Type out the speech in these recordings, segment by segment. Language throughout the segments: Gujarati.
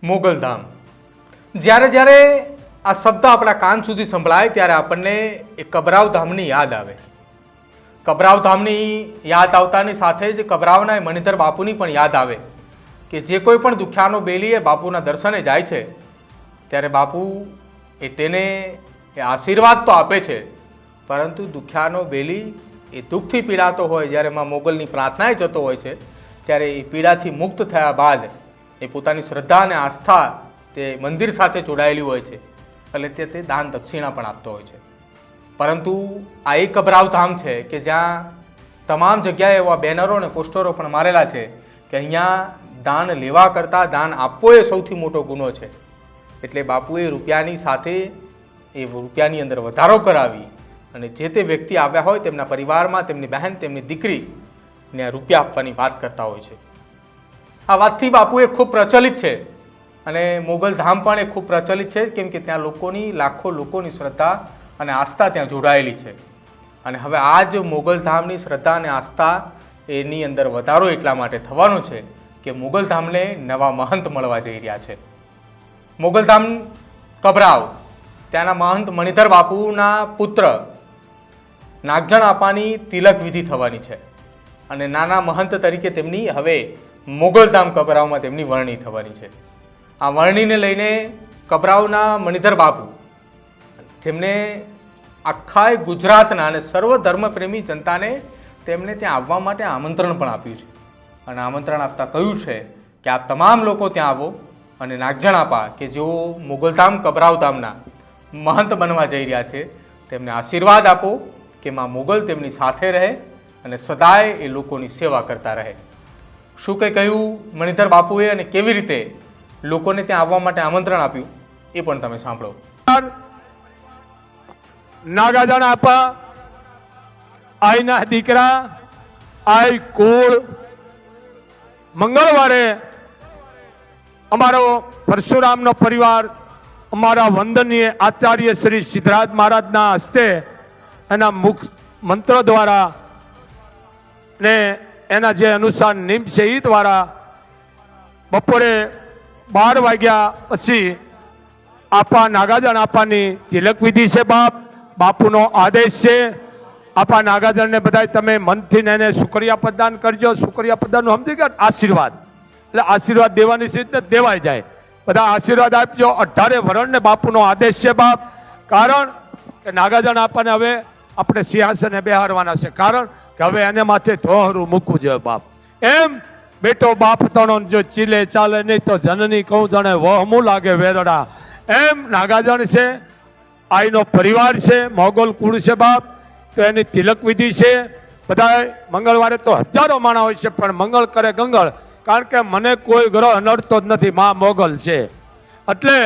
મોગલધામ જ્યારે જ્યારે આ શબ્દ આપણા કાન સુધી સંભળાય ત્યારે આપણને એ કબરાવ ધામની યાદ આવે. કબરાવ ધામની યાદ આવતાની સાથે જ કબરાવના મણિધર બાપુની પણ યાદ આવે કે જે કોઈ પણ દુખ્યાનો બેલી એ બાપુના દર્શને જાય છે ત્યારે બાપુ તેને આશીર્વાદ તો આપે છે, પરંતુ દુખ્યાનો બેલી એ દુઃખથી પીડાતો હોય, જ્યારે માં મોગલની પ્રાર્થનાએ જતો હોય છે ત્યારે એ પીડાથી મુક્ત થયા બાદ એ પોતાની શ્રદ્ધા અને આસ્થા તે મંદિર સાથે જોડાયેલી હોય છે, એટલે તે દાન દક્ષિણા પણ આપતો હોય છે. પરંતુ આ એક કબરાવ ધામ છે કે જ્યાં તમામ જગ્યાએ એવા બેનરો અને પોસ્ટરો પણ મારેલા છે કે અહીંયા દાન લેવા કરતાં દાન આપવો એ સૌથી મોટો ગુનો છે. એટલે બાપુએ રૂપિયાની સાથે એ રૂપિયાની અંદર વધારો કરાવી અને જે તે વ્યક્તિ આવ્યા હોય તેમના પરિવારમાં તેમની બહેન, તેમની દીકરીને રૂપિયા આપવાની વાત કરતા હોય છે. આ વાતથી બાપુ એ ખૂબ પ્રચલિત છે અને મોગલધામ પણ એ ખૂબ પ્રચલિત છે, કેમ કે ત્યાં લોકોની લાખો લોકોની શ્રદ્ધા અને આસ્થા ત્યાં જોડાયેલી છે. અને હવે આ જ મોગલધામની શ્રદ્ધા અને આસ્થા એની અંદર વધારો એટલા માટે થવાનો છે કે મોગલધામને નવા મહંત મળવા જઈ રહ્યા છે. મોગલધામ કબરાવ ત્યાંના મહંત મણિધર બાપુના પુત્ર નાગજણ આપાની તિલક વિધિ થવાની છે અને નાના મહંત તરીકે તેમની હવે મોગલધામ કબરાવમાં તેમની વરણી થવાની છે. આ વરણીને લઈને કબરાવના મણિધર બાપુ જેમને આખા ગુજરાતના અને સર્વ ધર્મપ્રેમી જનતાને તેમને ત્યાં આવવા માટે આમંત્રણ પણ આપ્યું છે અને આમંત્રણ આપતા કહ્યું છે કે આપ તમામ લોકો ત્યાં આવો અને નાગજણ આપા કે જેઓ મોગલધામ કબરાવધામના મહંત બનવા જઈ રહ્યા છે તેમને આશીર્વાદ આપો કે માં મોગલ તેમની સાથે રહે અને સદાય એ લોકોની સેવા કરતા રહે. શું કંઈ કહ્યું મણિધર બાપુએ અને કેવી રીતે લોકોને ત્યાં આવવા માટે આમંત્રણ આપ્યું એ પણ તમે સાંભળો. નાગાજણ આપા આઈના દીકરા આઈ કુળ મંગળવારે અમારો પરશુરામનો પરિવાર અમારા વંદનીય આચાર્ય શ્રી સિદ્ધરાજ મહારાજના હસ્તે એના મુખ મંત્રો દ્વારા ને એના જે અનુસાર નિયમ છે એ દ્વારા બપોરે 12 વાગ્યા પછી આપા નાગાજણ આપાની તિલક વિધિ છે. બાપુનો આદેશ છે. આપા નાગાજણને બધા તમે મનથી એને શુક્રિયા પ્રદાન કરજો. શુક્રિયા પ્રદાનનું સમજી ગયા, આશીર્વાદ એટલે આશીર્વાદ દેવાની સીધ દેવાઈ જાય. બધા આશીર્વાદ આપજો. 18 વરણને બાપુનો આદેશ છે બાપ. કારણ કે નાગાજણ આપાને હવે આપણે સિંહાસને બેહારવાના છે, કારણ કે હવે એને માથે ધોહરું મૂકવું જોઈએ બાપ. એમ બેટો બાપ તણો જો ચીલે ચાલે નહીં તો જનની કહું જાણે વહમું લાગે વેરડા. એમ નાગાજણ છે, આઈનો પરિવાર છે, મોગલ કુળ છે બાપ. તો એની તિલક વિધિ છે. બધા મંગળવારે તો હજારો માણા હોય છે, પણ મંગળ કરે ગંગળ, કારણ કે મને કોઈ ગ્રહ નડતો જ નથી, માં મોગલ છે. એટલે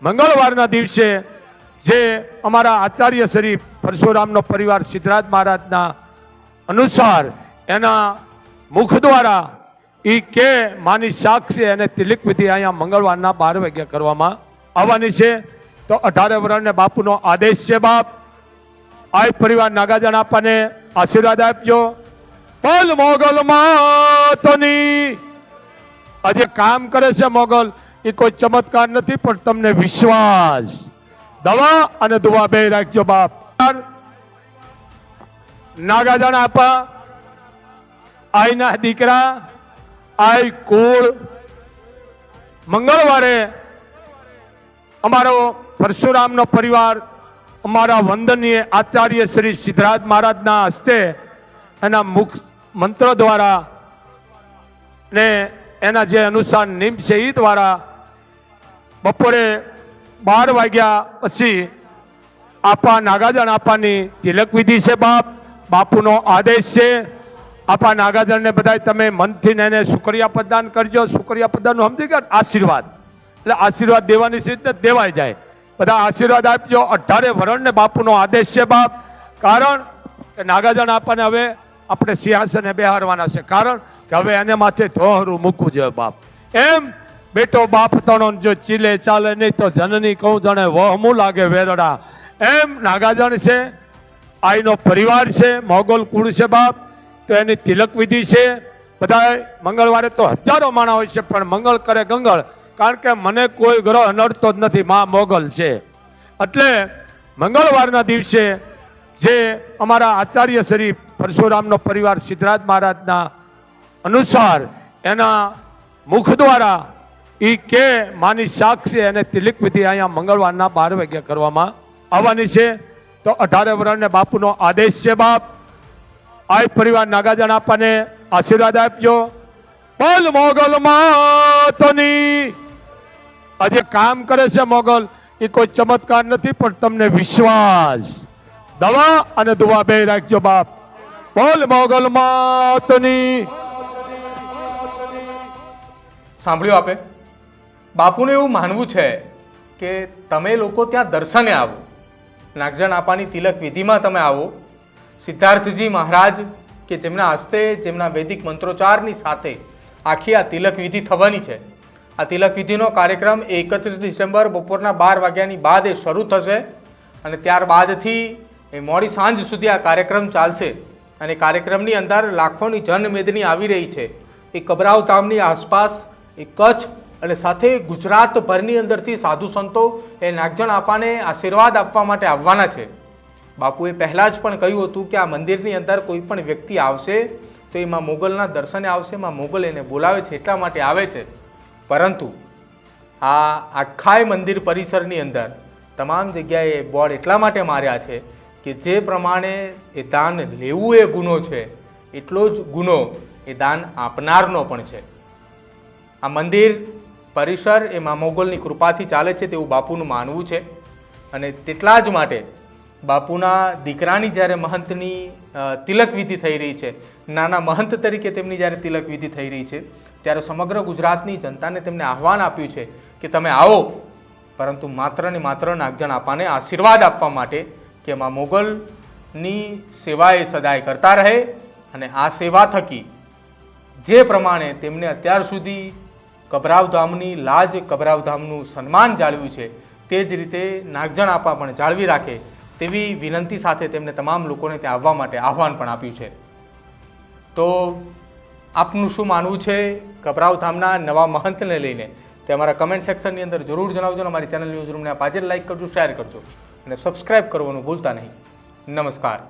મંગળવારના દિવસે જે અમારા આચાર્ય શ્રી પરશુરામનો પરિવાર સિદ્ધરાજ મહારાજના અનુસાર એના મુખ દ્વારા એ કે માની સાક્ષી અને તિલક વિધિ અહીંયા મંગળવારના 12 વાગ્યા કરવામાં આવવાની છે. તો 18 વરણને બાપુનો આદેશ છે બાપ. આ પરિવાર નાગાજણ આપાને આશીર્વાદ આપજો. બોલ મોગલ માતની. આજે કામ કરે છે મોગલ, એ કોઈ ચમત્કાર નથી, પણ તમને વિશ્વાસ, દવા અને દુઆ બે રાખજો બાપ. નાગાજણ આપા આઈના દીકરા આઈ કુળ મંગળવારે અમારો પરશુરામનો પરિવાર અમારા વંદનીય આચાર્ય શ્રી સિદ્ધરાજ મહારાજના હસ્તે એના મુખ મંત્રો દ્વારા ને એના જે અનુસાર નિયમ છે એ દ્વારા બપોરે 12 વાગ્યા પછી આપા નાગાજણ આપાની તિલક વિધિ છે બાપ. બાપુનો આદેશ છે. આપા નાગાજણને બધા તમે મનથી એને શુક્રિયા પ્રદાન કરજો. શુક્રિયા પ્રદાનનું સમજી ગયા, આશીર્વાદ એટલે આશીર્વાદ દેવાની સીધ દેવાઈ જાય. બધા આશીર્વાદ આપજો. 18 વરણને બાપુનો આદેશ છે બાપ. કારણ કે નાગાજણ આપાને હવે આપણે સિંહાસને બેહારવાના છે, કારણ કે હવે એને માથે ધોહરું મૂકવું જોઈએ બાપ. એમ બેટો બાપ તણો જો ચીલે ચાલે નહીં તો જનની કહું જાણે વહમું લાગે વેરડા. એમ નાગાજણ છે, આઈનો પરિવાર છે, મોગલ કુળ છે બાપ. તો એની તિલક વિધિ છે. બધા મંગળવારે તો હજારો માણા હોય છે, પણ મંગળ કરે ગંગળ, કારણ કે મને કોઈ ગ્રહ નડતો જ નથી, માં મોગલ છે. એટલે મંગળવારના દિવસે જે અમારા આચાર્ય શ્રી પરશુરામનો પરિવાર સિદ્ધરાજ મહારાજના અનુસાર એના મુખ દ્વારા ઈ કે માની સાક્ષી અને તિલક વિધિ અહીંયા મંગળવારના 12 વાગ્યા કરવામાં આવવાની છે. તો 18 વર્ષને બાપુનો આદેશ છે. બાપ આ પરિવાર નાગાજન આપવાને આશીર્વાદ આપજો. બોલ મોગલ માતની. આજે કામ કરે છે મોગલ, એ કોઈ ચમત્કાર નથી, પણ તમને વિશ્વાસ, દવા અને દુઆ બે રાખજો બાપ. બોલ મોગલ માતની. સાંભળ્યું આપે? બાપુને એવું માનવું છે કે તમે લોકો ત્યાં દર્શને આવો, નાગજણ આપાની તિલક વિધિમાં તમે આવો. સિદ્ધાર્થજી મહારાજ કે જેમના હસ્તે જેમના વૈદિક મંત્રોચ્ચારની સાથે આખી આ તિલક વિધિ થવાની છે. આ તિલક વિધિનો કાર્યક્રમ 31 ડિસેમ્બર બપોરના 12 વાગ્યાની બાદ એ શરૂ થશે અને ત્યારબાદથી એ મોડી સાંજ સુધી આ કાર્યક્રમ ચાલશે. અને કાર્યક્રમની અંદર લાખોની જનમેદની આવી રહી છે. એ કબરાવ ધામની આસપાસ, એ કચ્છ અને સાથે ગુજરાતભરની અંદરથી સાધુ સંતો એ નાગજણ આપાને આશીર્વાદ આપવા માટે આવવાના છે. બાપુએ પહેલાં જ પણ કહ્યું હતું કે આ મંદિરની અંદર કોઈ પણ વ્યક્તિ આવશે તો એમાં મોગલના દર્શને આવશે, એમાં મોગલ એને બોલાવે છે એટલા માટે આવે છે. પરંતુ આ આખાય મંદિર પરિસરની અંદર તમામ જગ્યાએ બોર્ડ એટલા માટે માર્યા છે કે જે પ્રમાણે એ દાન લેવું એ ગુનો છે, એટલો જ ગુનો એ દાન આપનારનો પણ છે. આ મંદિર પરિસર એ મા મોગલની કૃપાથી ચાલે છે તેવું બાપુનું માનવું છે. અને તેટલા જ માટે બાપુના દીકરાની જ્યારે મહંતની તિલક વિધિ થઈ રહી છે, નાના મહંત તરીકે તેમની જ્યારે તિલક વિધિ થઈ રહી છે, ત્યારે સમગ્ર ગુજરાતની જનતાને તેમને આહવાન આપ્યું છે કે તમે આવો, પરંતુ માત્ર ને માત્ર નાગજણ આપાને આશીર્વાદ આપવા માટે કે મા મોગલની સેવા એ સદાય કરતા રહે અને આ સેવા થકી જે પ્રમાણે તેમને અત્યાર સુધી કબરાવ ધામની લાજ, કબરાવ ધામનું સન્માન જાળવ્યું છે, તે જ રીતે નાગજણ આપા પણ જાળવી રાખે તેવી વિનંતી સાથે તેમને તમામ લોકોને ત્યાં આવવા માટે આહવાન પણ આપ્યું છે. તો આપનું શું માનવું છે કબરાવ ધામના નવા મહંતને લઈને તે અમારા કમેન્ટ સેક્શનની અંદર જરૂર જણાવજો. અમારી ચેનલ ન્યૂઝ રૂમને આપ આજે લાઈક કરજો, શેર કરજો અને સબસ્ક્રાઇબ કરવાનું ભૂલતા નહીં. નમસ્કાર.